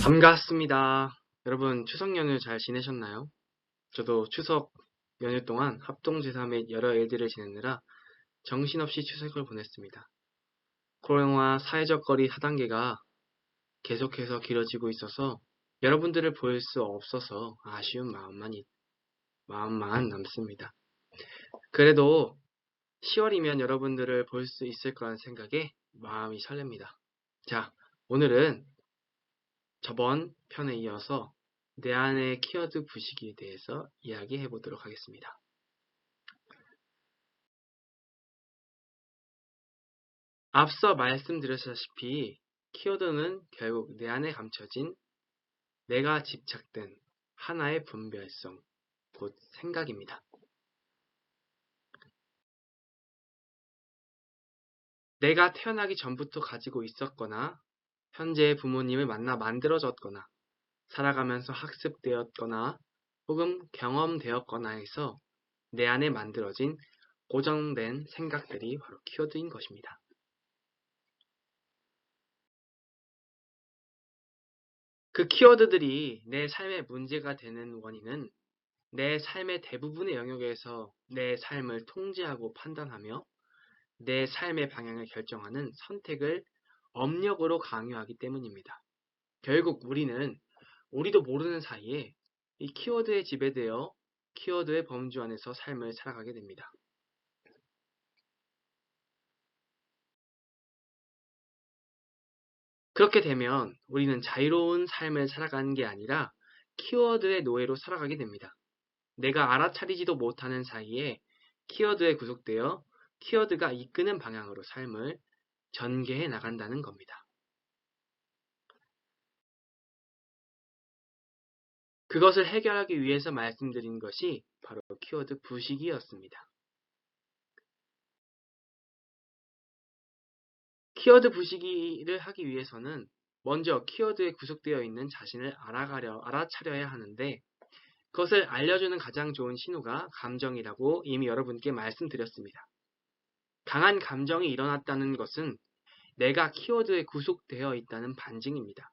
반갑습니다. 여러분 추석 연휴 잘 지내셨나요? 저도 추석 연휴 동안 합동제사 및 여러 일들을 지내느라 정신없이 추석을 보냈습니다. 코로나 사회적 거리 4단계가 계속해서 길어지고 있어서 여러분들을 볼 수 없어서 아쉬운 마음만 남습니다. 그래도 10월이면 여러분들을 볼 수 있을 거란 생각에 마음이 설렙니다. 자, 오늘은 저번 편에 이어서 내 안의 키워드 부시기에 대해서 이야기해 보도록 하겠습니다. 앞서 말씀드렸다시피 키워드는 결국 내 안에 감춰진 내가 집착된 하나의 분별성, 곧 생각입니다. 내가 태어나기 전부터 가지고 있었거나 현재 부모님을 만나 만들어졌거나 살아가면서 학습되었거나 혹은 경험되었거나 해서 내 안에 만들어진 고정된 생각들이 바로 키워드인 것입니다. 그 키워드들이 내 삶에 문제가 되는 원인은 내 삶의 대부분의 영역에서 내 삶을 통제하고 판단하며 내 삶의 방향을 결정하는 선택을 업력으로 강요하기 때문입니다. 결국 우리도 모르는 사이에 이 키워드에 지배되어 키워드의 범주 안에서 삶을 살아가게 됩니다. 그렇게 되면 우리는 자유로운 삶을 살아가는 게 아니라 키워드의 노예로 살아가게 됩니다. 내가 알아차리지도 못하는 사이에 키워드에 구속되어 키워드가 이끄는 방향으로 삶을 전개해 나간다는 겁니다. 그것을 해결하기 위해서 말씀드린 것이 바로 키워드 부식이었습니다. 키워드 부식이를 하기 위해서는 먼저 키워드에 구속되어 있는 자신을 알아차려야 하는데 그것을 알려주는 가장 좋은 신호가 감정이라고 이미 여러분께 말씀드렸습니다. 강한 감정이 일어났다는 것은 내가 키워드에 구속되어 있다는 반증입니다.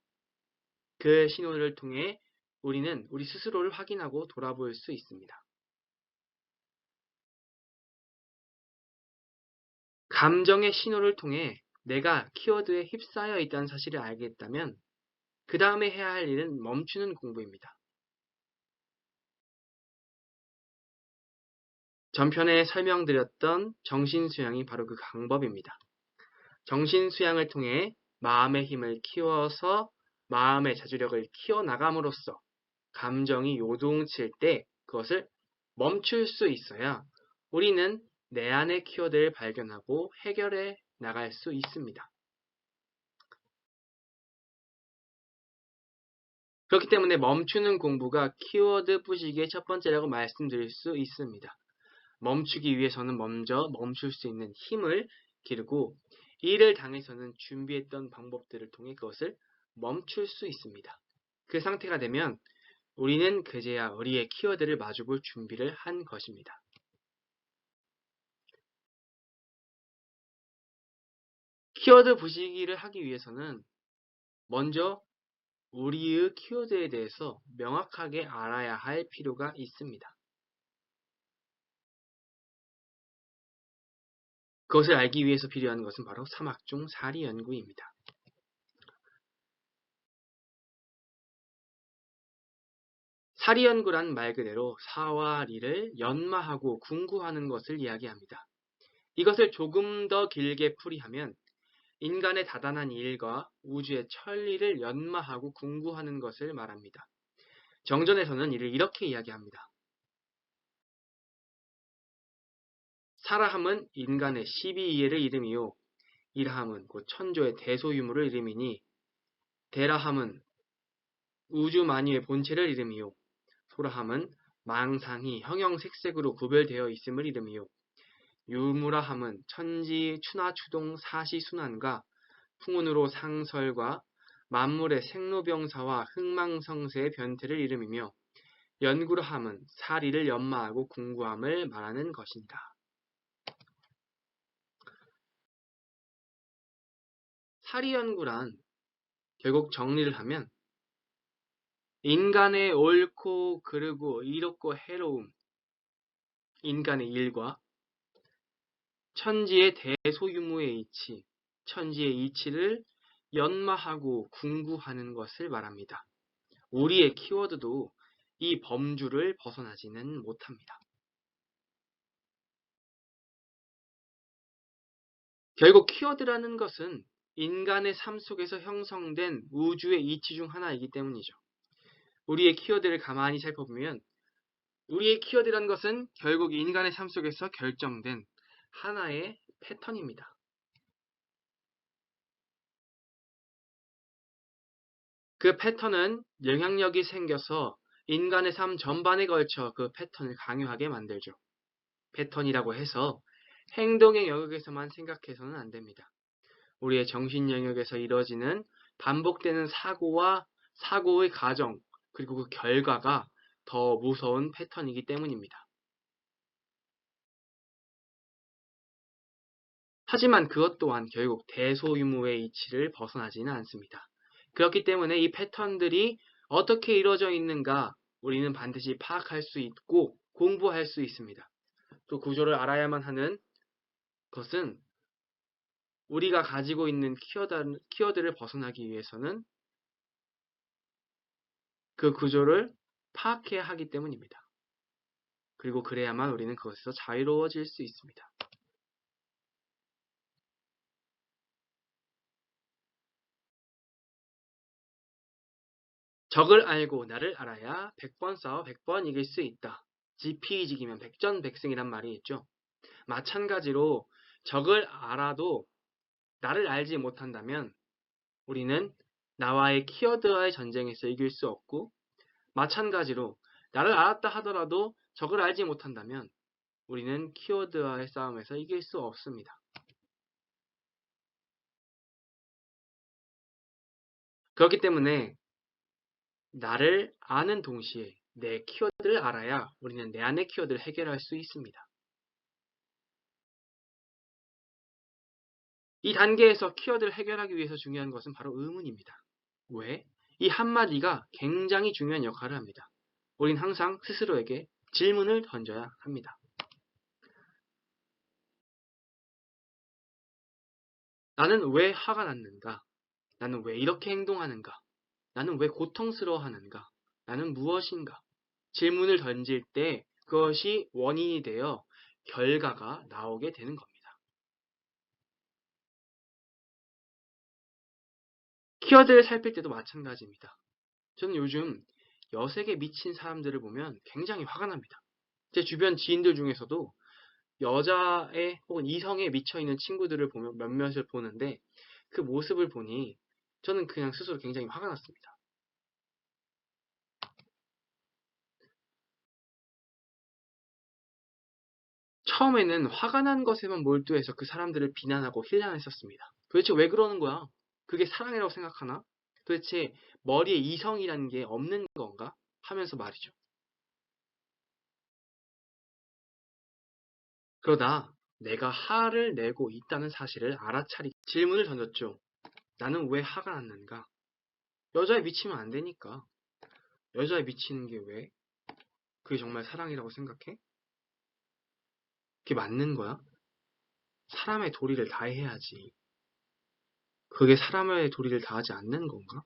그 신호를 통해 우리는 우리 스스로를 확인하고 돌아볼 수 있습니다. 감정의 신호를 통해 내가 키워드에 휩싸여 있다는 사실을 알겠다면 그 다음에 해야 할 일은 멈추는 공부입니다. 전편에 설명드렸던 정신수양이 바로 그 방법입니다. 정신수양을 통해 마음의 힘을 키워서 마음의 자주력을 키워나감으로써 감정이 요동칠 때 그것을 멈출 수 있어야 우리는 내 안의 키워드를 발견하고 해결해 나갈 수 있습니다. 그렇기 때문에 멈추는 공부가 키워드 부시기의 첫 번째라고 말씀드릴 수 있습니다. 멈추기 위해서는 먼저 멈출 수 있는 힘을 기르고 이를 당해서는 준비했던 방법들을 통해 그것을 멈출 수 있습니다. 그 상태가 되면 우리는 그제야 우리의 키워드를 마주볼 준비를 한 것입니다. 키워드 부시기를 하기 위해서는 먼저 우리의 키워드에 대해서 명확하게 알아야 할 필요가 있습니다. 그것을 알기 위해서 필요한 것은 바로 사막중 사리 연구입니다. 사리 연구란 말 그대로 사와 리를 연마하고 궁구하는 것을 이야기합니다. 이것을 조금 더 길게 풀이하면 인간의 다단한 일과 우주의 천리를 연마하고 궁구하는 것을 말합니다. 정전에서는 이를 이렇게 이야기합니다. 사라함은 인간의 12이해를 이름이요 일함은 곧 천조의 대소유무를 이름이니 대라함은 우주 만유의 본체를 이름이요 소라함은 망상이 형형색색으로 구별되어 있음을 이름이요 유무라함은 천지 추나추동 사시순환과 풍운으로 상설과 만물의 생로병사와 흥망성쇠의 변태를 이름이며 연구라함은 사리를 연마하고 궁구함을 말하는 것입니다. 사리연구란 결국 정리를 하면 인간의 옳고 그르고 이롭고 해로움, 인간의 일과 천지의 대소유무의 이치, 천지의 이치를 연마하고 궁구하는 것을 말합니다. 우리의 키워드도 이 범주를 벗어나지는 못합니다. 결국 키워드라는 것은 인간의 삶 속에서 형성된 우주의 이치 중 하나이기 때문이죠. 우리의 키워드를 가만히 살펴보면 우리의 키워드라는 것은 결국 인간의 삶 속에서 결정된 하나의 패턴입니다. 그 패턴은 영향력이 생겨서 인간의 삶 전반에 걸쳐 그 패턴을 강요하게 만들죠. 패턴이라고 해서 행동의 영역에서만 생각해서는 안 됩니다. 우리의 정신 영역에서 이루어지는 반복되는 사고와 사고의 과정, 그리고 그 결과가 더 무서운 패턴이기 때문입니다. 하지만 그것 또한 결국 대소유무의 이치를 벗어나지는 않습니다. 그렇기 때문에 이 패턴들이 어떻게 이루어져 있는가 우리는 반드시 파악할 수 있고 공부할 수 있습니다. 또 구조를 알아야만 하는 것은 우리가 가지고 있는 키워드를 벗어나기 위해서는 그 구조를 파악해야 하기 때문입니다. 그리고 그래야만 우리는 그것에서 자유로워질 수 있습니다. 적을 알고 나를 알아야 100번 싸워 100번 이길 수 있다. 지피지기면 백전백승이란 말이 있죠. 마찬가지로 적을 알아도 나를 알지 못한다면 우리는 나와의 키워드와의 전쟁에서 이길 수 없고, 마찬가지로 나를 알았다 하더라도 적을 알지 못한다면 우리는 키워드와의 싸움에서 이길 수 없습니다. 그렇기 때문에 나를 아는 동시에 내 키워드를 알아야 우리는 내 안의 키워드를 해결할 수 있습니다. 이 단계에서 키워드를 해결하기 위해서 중요한 것은 바로 의문입니다. 왜? 이 한마디가 굉장히 중요한 역할을 합니다. 우린 항상 스스로에게 질문을 던져야 합니다. 나는 왜 화가 났는가? 나는 왜 이렇게 행동하는가? 나는 왜 고통스러워하는가? 나는 무엇인가? 질문을 던질 때 그것이 원인이 되어 결과가 나오게 되는 겁니다. 키워드를 살필 때도 마찬가지입니다. 저는 요즘 여색에 미친 사람들을 보면 굉장히 화가 납니다. 제 주변 지인들 중에서도 여자애 혹은 이성에 미쳐있는 친구들을 보면 몇몇을 보는데 그 모습을 보니 저는 그냥 스스로 굉장히 화가 났습니다. 처음에는 화가 난 것에만 몰두해서 그 사람들을 비난하고 힐난했었습니다. 도대체 왜 그러는 거야? 그게 사랑이라고 생각하나? 도대체 머리에 이성이라는 게 없는 건가? 하면서 말이죠. 그러다 내가 화를 내고 있다는 사실을 알아차리 질문을 던졌죠. 나는 왜 화가 났는가? 여자에 미치면 안 되니까. 여자에 미치는 게 왜? 그게 정말 사랑이라고 생각해? 그게 맞는 거야? 사람의 도리를 다해야지. 그게 사람의 도리를 다하지 않는 건가?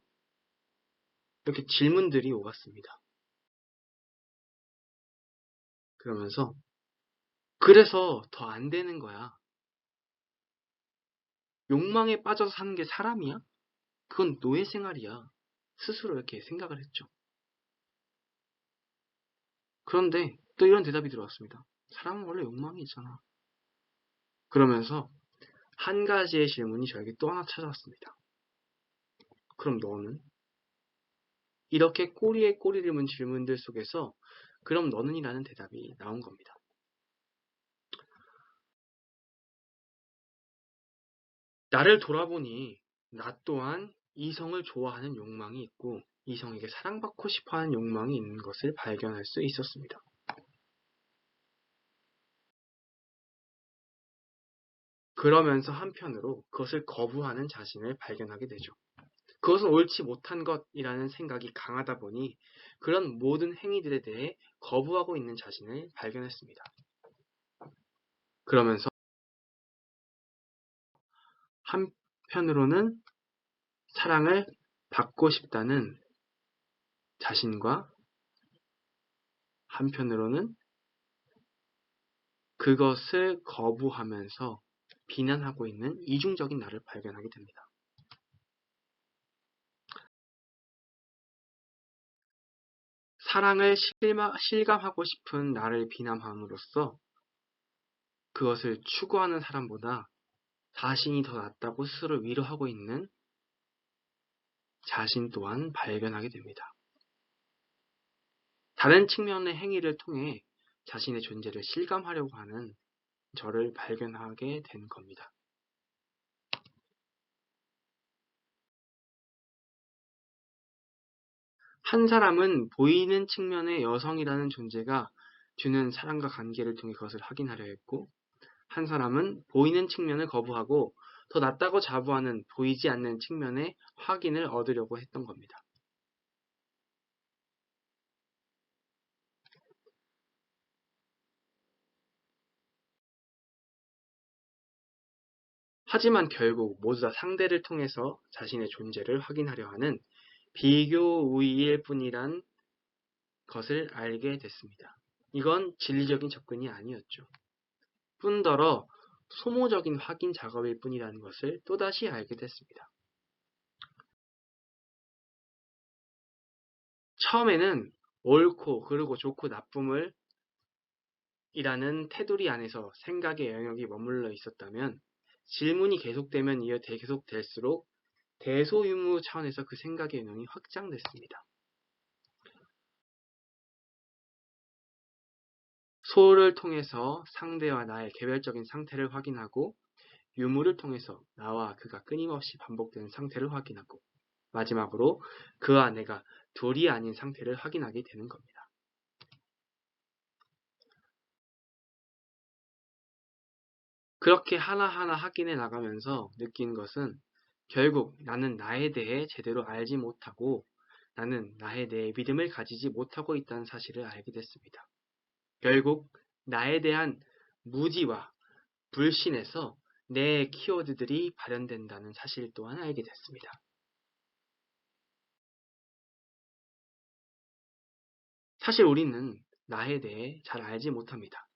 이렇게 질문들이 오갔습니다. 그러면서 그래서 더 안 되는 거야. 욕망에 빠져서 사는 게 사람이야? 그건 노예 생활이야. 스스로 이렇게 생각을 했죠. 그런데 또 이런 대답이 들어왔습니다. 사람은 원래 욕망이 있잖아. 그러면서 한 가지의 질문이 저에게 또 하나 찾아왔습니다. 그럼 너는? 이렇게 꼬리에 꼬리를 문 질문들 속에서 그럼 너는이라는 대답이 나온 겁니다. 나를 돌아보니 나 또한 이성을 좋아하는 욕망이 있고 이성에게 사랑받고 싶어하는 욕망이 있는 것을 발견할 수 있었습니다. 그러면서 한편으로 그것을 거부하는 자신을 발견하게 되죠. 그것은 옳지 못한 것이라는 생각이 강하다 보니 그런 모든 행위들에 대해 거부하고 있는 자신을 발견했습니다. 그러면서 한편으로는 사랑을 받고 싶다는 자신과 한편으로는 그것을 거부하면서 비난하고 있는 이중적인 나를 발견하게 됩니다. 사랑을 실감하고 싶은 나를 비난함으로써 그것을 추구하는 사람보다 자신이 더 낫다고 스스로 위로하고 있는 자신 또한 발견하게 됩니다. 다른 측면의 행위를 통해 자신의 존재를 실감하려고 하는 저를 발견하게 된 겁니다. 한 사람은 보이는 측면의 여성이라는 존재가 주는 사랑과 관계를 통해 그것을 확인하려 했고, 한 사람은 보이는 측면을 거부하고 더 낫다고 자부하는 보이지 않는 측면의 확인을 얻으려고 했던 겁니다. 하지만 결국 모두 다 상대를 통해서 자신의 존재를 확인하려 하는 비교 우위일 뿐이란 것을 알게 됐습니다. 이건 진리적인 접근이 아니었죠. 뿐더러 소모적인 확인 작업일 뿐이라는 것을 또다시 알게 됐습니다. 처음에는 옳고 그르고 좋고 나쁨을 이라는 테두리 안에서 생각의 영역이 머물러 있었다면 질문이 계속되면 이어 계속될수록 대소유무 차원에서 그 생각의 영역이 확장됐습니다. 소를 통해서 상대와 나의 개별적인 상태를 확인하고 유무를 통해서 나와 그가 끊임없이 반복되는 상태를 확인하고 마지막으로 그와 내가 둘이 아닌 상태를 확인하게 되는 겁니다. 그렇게 하나하나 확인해 나가면서 느낀 것은 결국 나는 나에 대해 제대로 알지 못하고 나는 나에 대해 믿음을 가지지 못하고 있다는 사실을 알게 됐습니다. 결국 나에 대한 무지와 불신에서 내 키워드들이 발현된다는 사실 또한 알게 됐습니다. 사실 우리는 나에 대해 잘 알지 못합니다.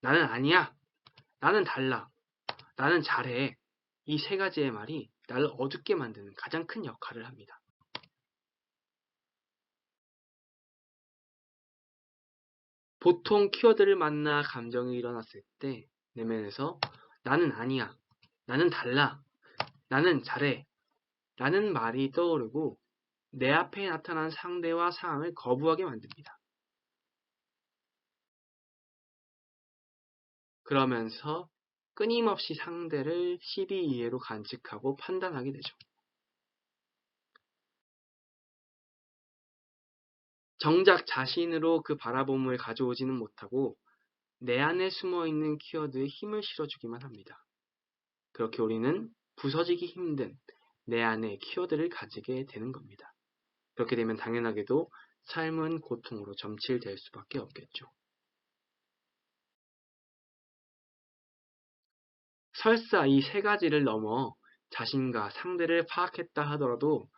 나는 아니야. 나는 달라. 나는 잘해. 이 세 가지의 말이 나를 어둡게 만드는 가장 큰 역할을 합니다. 보통 키워드를 만나 감정이 일어났을 때 내면에서 나는 아니야. 나는 달라. 나는 잘해. 라는 말이 떠오르고 내 앞에 나타난 상대와 상황을 거부하게 만듭니다. 그러면서 끊임없이 상대를 시비 이해로 관측하고 판단하게 되죠. 정작 자신으로 그 바라봄을 가져오지는 못하고 내 안에 숨어있는 키워드에 힘을 실어주기만 합니다. 그렇게 우리는 부서지기 힘든 내 안의 키워드를 가지게 되는 겁니다. 그렇게 되면 당연하게도 삶은 고통으로 점칠될 수밖에 없겠죠. 설사 이 세 가지를 넘어 자신과 상대를 파악했다 하더라도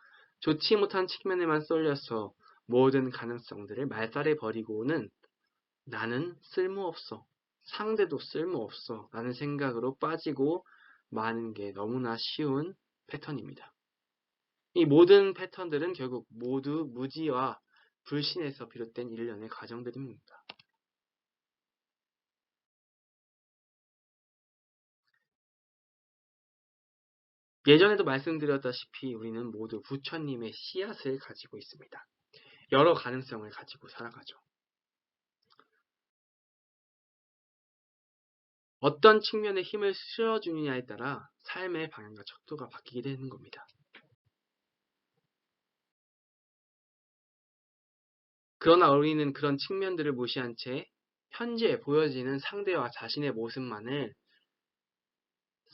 좋지 못한 측면에만 쏠려서 모든 가능성들을 말살해 버리고는 나는 쓸모없어, 상대도 쓸모없어 라는 생각으로 빠지고 마는 게 너무나 쉬운 패턴입니다. 이 모든 패턴들은 결국 모두 무지와 불신에서 비롯된 일련의 과정들입니다. 예전에도 말씀드렸다시피 우리는 모두 부처님의 씨앗을 가지고 있습니다. 여러 가능성을 가지고 살아가죠. 어떤 측면에 힘을 실어주느냐에 따라 삶의 방향과 척도가 바뀌게 되는 겁니다. 그러나 우리는 그런 측면들을 무시한 채 현재 보여지는 상대와 자신의 모습만을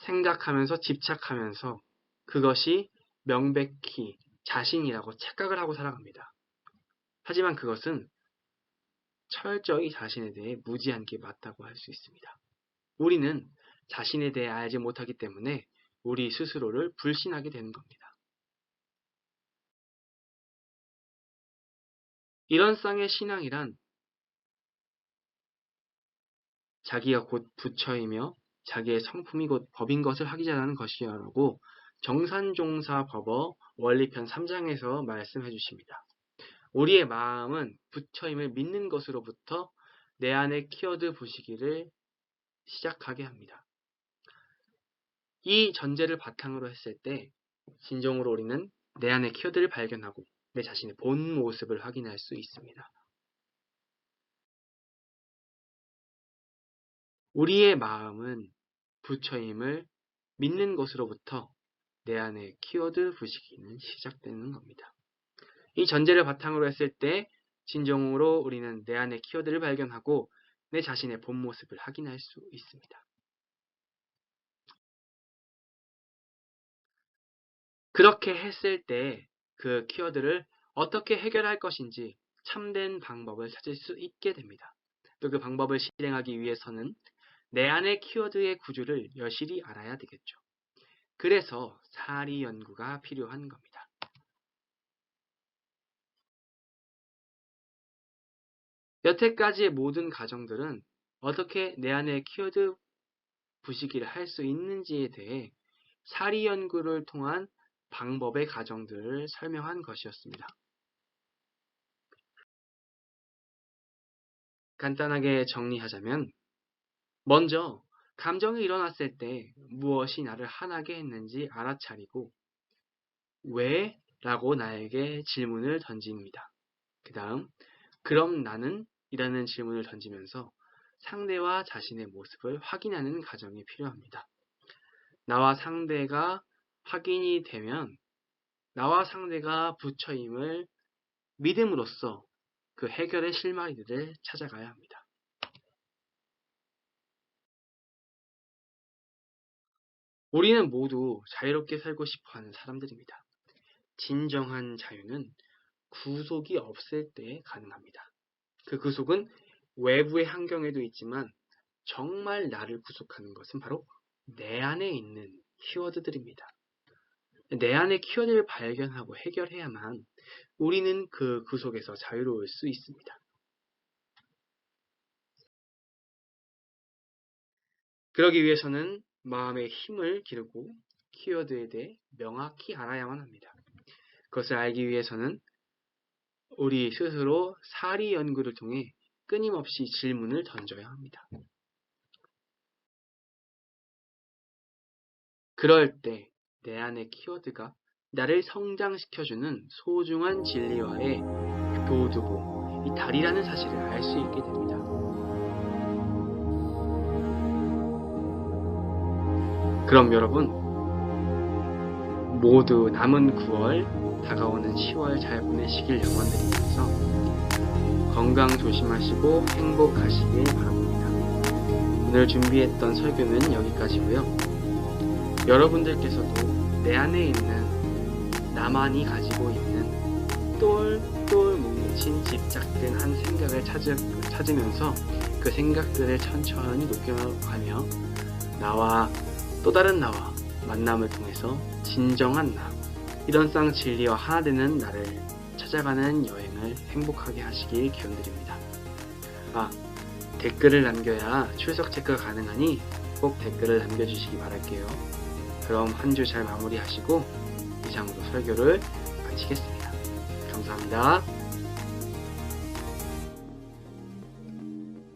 생각하면서 집착하면서 그것이 명백히 자신이라고 착각을 하고 살아갑니다. 하지만 그것은 철저히 자신에 대해 무지한 게 맞다고 할 수 있습니다. 우리는 자신에 대해 알지 못하기 때문에 우리 스스로를 불신하게 되는 겁니다. 이런 쌍의 신앙이란 자기가 곧 부처이며 자기의 성품이 곧 법인 것을 하기 잘하는 것이라고 정산종사법어 원리편 3장에서 말씀해 주십니다. 우리의 마음은 부처임을 믿는 것으로부터 내 안에 키워드 부시기를 시작하게 합니다. 이 전제를 바탕으로 했을 때 진정으로 우리는 내 안의 키워드를 발견하고 내 자신의 본 모습을 확인할 수 있습니다. 우리의 마음은 부처임을 믿는 것으로부터 내 안의 키워드 부시기는 시작되는 겁니다. 이 전제를 바탕으로 했을 때 진정으로 우리는 내 안의 키워드를 발견하고 내 자신의 본 모습을 확인할 수 있습니다. 그렇게 했을 때 그 키워드를 어떻게 해결할 것인지 참된 방법을 찾을 수 있게 됩니다. 또 그 방법을 실행하기 위해서는 내 안의 키워드의 구조를 여실히 알아야 되겠죠. 그래서 사리 연구가 필요한 겁니다. 여태까지의 모든 과정들은 어떻게 내 안의 키워드 부시기를 할 수 있는지에 대해 사리 연구를 통한 방법의 과정들을 설명한 것이었습니다. 간단하게 정리하자면 먼저 감정이 일어났을 때 무엇이 나를 화나게 했는지 알아차리고 왜? 라고 나에게 질문을 던집니다. 그 다음 그럼 나는? 이라는 질문을 던지면서 상대와 자신의 모습을 확인하는 과정이 필요합니다. 나와 상대가 확인이 되면 나와 상대가 부처임을 믿음으로써 그 해결의 실마리들을 찾아가야 합니다. 우리는 모두 자유롭게 살고 싶어하는 사람들입니다. 진정한 자유는 구속이 없을 때 가능합니다. 그 구속은 외부의 환경에도 있지만 정말 나를 구속하는 것은 바로 내 안에 있는 키워드들입니다. 내 안의 키워드를 발견하고 해결해야만 우리는 그 구속에서 자유로울 수 있습니다. 그러기 위해서는 마음의 힘을 기르고 키워드에 대해 명확히 알아야만 합니다. 그것을 알기 위해서는 우리 스스로 사리 연구를 통해 끊임없이 질문을 던져야 합니다. 그럴 때 내 안의 키워드가 나를 성장시켜주는 소중한 진리와의 교두보, 이 달이라는 사실을 알 수 있게 됩니다. 그럼 여러분 모두 남은 9월, 다가오는 10월 잘 보내시길 염원드리면서 건강 조심하시고 행복하시길 바랍니다. 오늘 준비했던 설교는 여기까지고요. 여러분들께서도 내 안에 있는 나만이 가지고 있는 똘똘 뭉친 집착된 한 생각을 찾으면서 그 생각들을 천천히 녹여가며 나와 또 다른 나와 만남을 통해서 진정한 나, 이런 쌍 진리와 하나 되는 나를 찾아가는 여행을 행복하게 하시길 기원드립니다. 댓글을 남겨야 출석 체크가 가능하니 꼭 댓글을 남겨주시기 바랄게요. 그럼 한 주 잘 마무리하시고 이상으로 설교를 마치겠습니다. 감사합니다.